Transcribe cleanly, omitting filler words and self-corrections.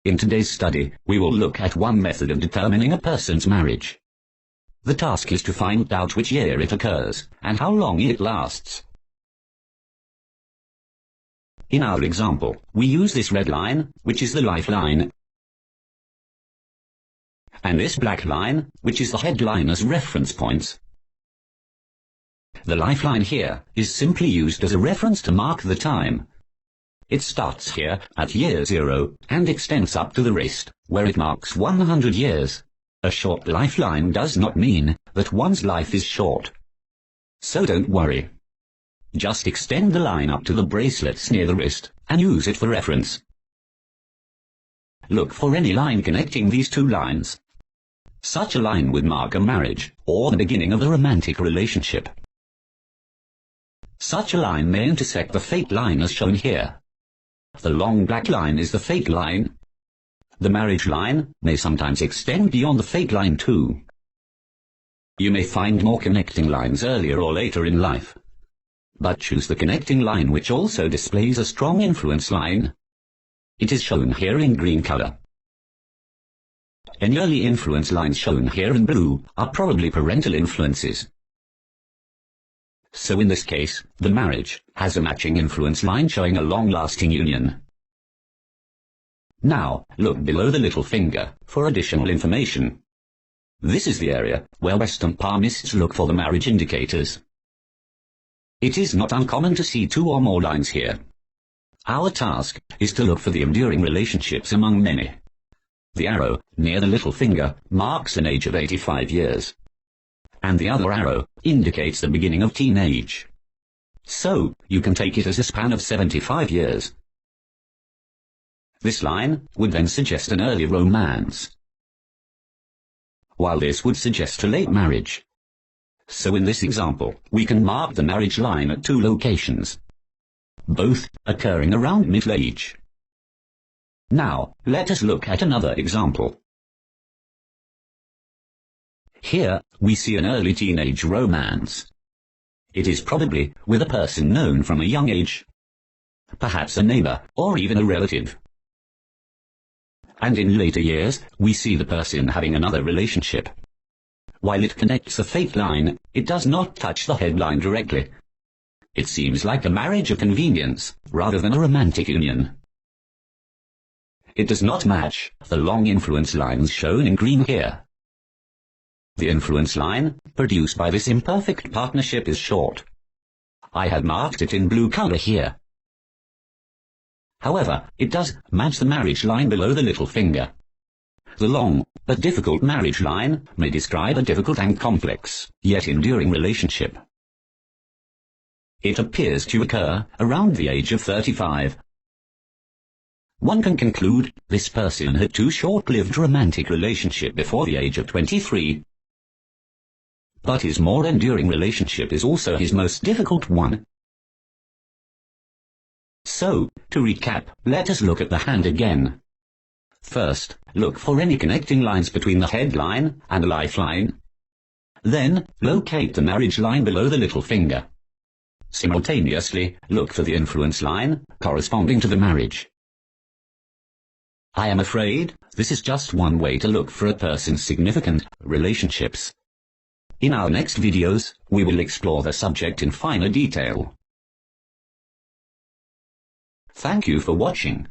In today's study, we will look at one method of determining a person's marriage. The task is to find out which year it occurs, and how long it lasts. In our example, we use this red line, which is the lifeline, and this black line, which is the headline, as reference points. The lifeline here is simply used as a reference to mark the time. It starts here at year 0 and extends up to the wrist, where it marks 100 years. A short lifeline does not mean that one's life is short. So don't worry. Just extend the line up to the bracelets near the wrist and use it for reference. Look for any line connecting these two lines. Such a line would mark a marriage or the beginning of a romantic relationship. Such a line may intersect the fate line as shown here. The long black line is the fate line. The marriage line may sometimes extend beyond the fate line too. You may find more connecting lines earlier or later in life. But choose the connecting line which also displays a strong influence line. It is shown here in green color. Any early influence lines shown here in blue are probably parental influences. So in this case, the marriage has a matching influence line showing a long-lasting union. Now, look below the little finger for additional information. This is the area where Western palmists look for the marriage indicators. It is not uncommon to see two or more lines here. Our task is to look for the enduring relationships among many. The arrow near the little finger marks an age of 85 years. And the other arrow indicates the beginning of teenage. So, you can take it as a span of 75 years. This line would then suggest an early romance, while this would suggest a late marriage. So in this example, we can mark the marriage line at two locations, both occurring around middle age. Now, let us look at another example. Here, we see an early teenage romance. It is probably with a person known from a young age, perhaps a neighbor or even a relative. And in later years, we see the person having another relationship. While it connects the fate line, it does not touch the headline directly. It seems like a marriage of convenience, rather than a romantic union. It does not match the long influence lines shown in green here. The influence line produced by this imperfect partnership is short. I have marked it in blue color here. However, it does match the marriage line below the little finger. The long but difficult marriage line may describe a difficult and complex, yet enduring relationship. It appears to occur around the age of 35. One can conclude this person had two short-lived romantic relationships before the age of 23. But his more enduring relationship is also his most difficult one. So, to recap, let us look at the hand again. First, look for any connecting lines between the headline and the lifeline. Then, locate the marriage line below the little finger. Simultaneously, look for the influence line corresponding to the marriage. I am afraid this is just one way to look for a person's significant relationships. In our next videos, we will explore the subject in finer detail. Thank you for watching.